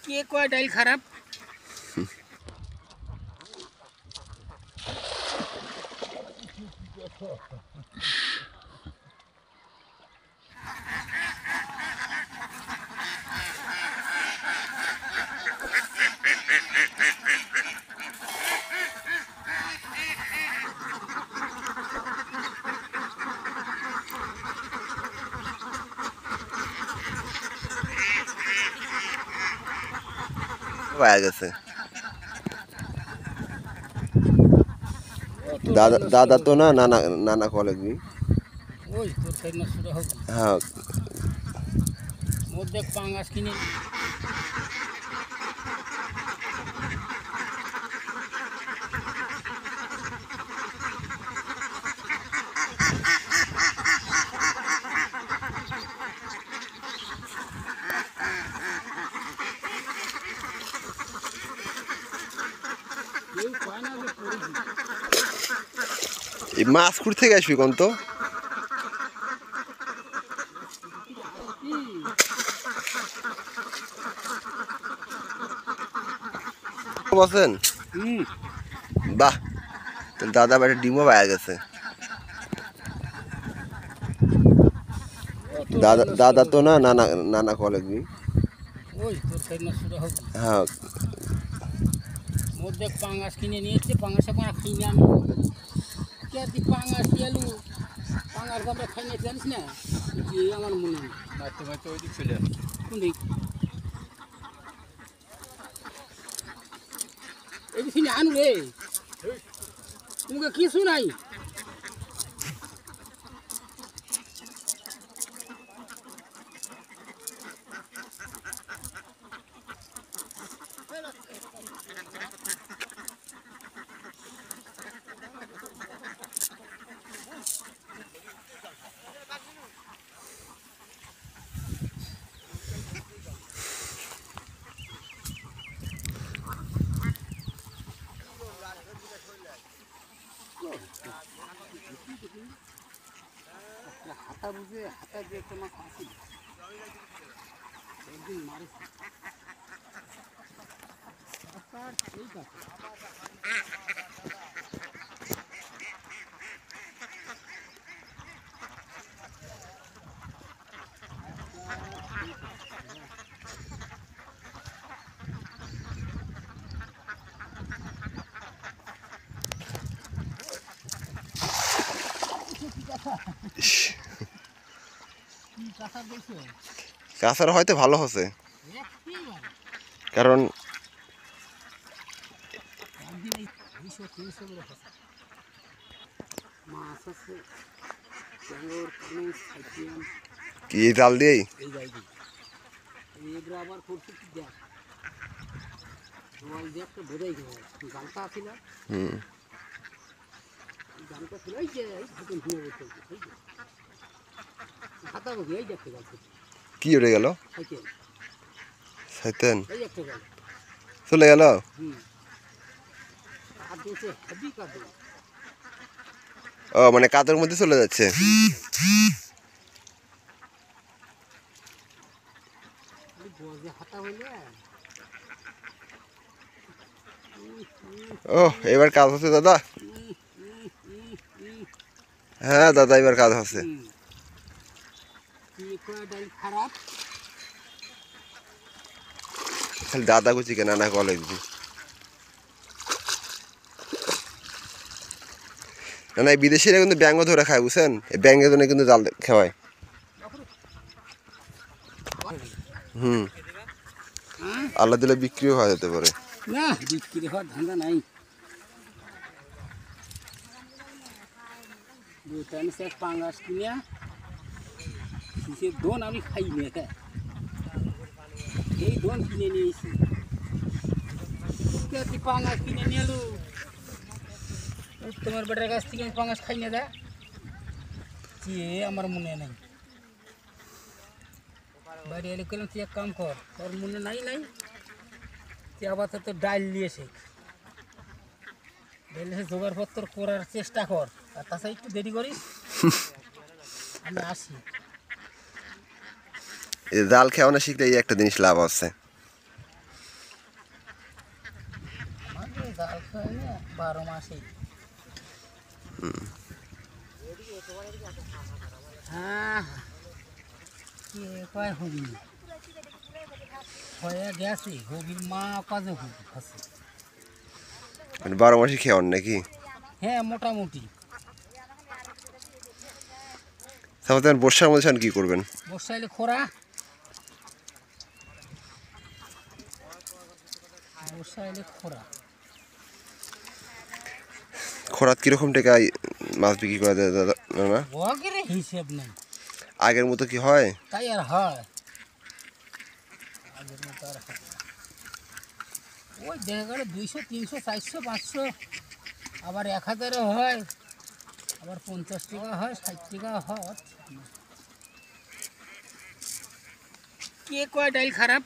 কে কয় ডাইল খারাপ? পাওয়া গেছে দাদা দাদা তো না নানা নানা কলেজ ওই তোর সাইড না শুরু হবে। হ্যাঁ মধ্যে পাঙ্গাস কিনে কেউ কয় না যে পড়েছি। এই মাছকুর থেকে আসবি কোন তো বসেন বাহ দাদা বাড়ির ডিমও পাওয়া গেছে দাদা দাদা তো না নানা নানা কলেজ ওই তোর সাইড না শুরু হবে। হ্যাঁ মধ্যে পাঙ্গাস কিনে নিয়ে এসছে, পাঙ্গাসে পাঁড়া খাই না আমি। কে তুই পাঙ্গাস এলু পাঙ্গাস আমরা খাই না জানিস না? যে আমার মনে নেই। বাড়তে বাড়তে ওই দিক চলে কোন দিক? এই দিকে আনু রে, তোমাকে কিছু নাই। হাতা বুঝে হাতা দিয়ে তোমার ফাঁসি একদিন মারে ঠিক আছে। কাঁচার হয়তো ভালো হচ্ছে কারণ কি এই জাল দিয়েই আবার করছি কি দেখ জল দিয়ে একটা বোঝাই গেল জালটা আছিল জালটা ছিল এই যে হাতা বুঝি এই দেখতে যাচ্ছে কি উড়ে গেল সাইকেল শয়তান এই একটা গেল চলে গেল আর দিয়েছে হেভি কাটে ও মানে কাদের মধ্যে চলে যাচ্ছে হাতা হইলে ও এবার কাজ হচ্ছে দাদা হ্যাঁ দাদা এবার কাজ হচ্ছে খারাপ খালি দাদা গুছি কেন না কলেজ না না বিদেশিরা কিন্তু ব্যাঙ্গ ধরে খায় বুঝছেন এই ব্যাঙ্গের জন্য কিন্তু জাল খাওয়ায় আল্লাহ দিলে বিক্রিও হয়ে যেতে পারে না বিক্রি হওয়ার ধান্দা নাই পাঙ্গাস কিনে শীষের দোন আমি খাই নি এই দোন কিনে নিয়েছি পাঙ্গাস কিনে নিয়ে এলু তোমার বেটার কাছ থেকে আমি পাঙ্গাস খাই না দা যে আমার মনে নেই বাড়ি এলে গেলাম তুই এক কাম কর তোর মনে নাই নাই তুই আবার তো ডাইল নিয়ে শেখ ডাইল এসে জোগাড়পত্র করার চেষ্টা কর আর তাছাড়া একটু দেরি করিস আমি আসি জাল খাওয়ানো শিখলে এই একটা জিনিস লাভ আছে জাল খায় না 12 মাসে। হ্যাঁ কে কয় হবি হয়ে গেছে হবির মা কাজে হবি আছে। মানে 12 মাসই খেয়ান নাকি? হ্যাঁ মোটামুটি। তারপর তখন বর্ষার মধ্যে কি করবেন? বর্ষা এলে খরা, বর্ষা এলে খরা। খরাত কিরকম টাকায় মাছ বিক্রি করা যায় দাদা না? ওগের হিসেব নেই। আগের মতো কি হয়? তাই আর হয় আগের মতো আর হয় না। ওই দেখা গেল 200 300 400 500, আবার 1000ও হয়, আবার 50 টাকা হয়, 60 টাকা হয়। কে কয় ডাইল খারাপ?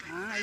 হ্যাঁ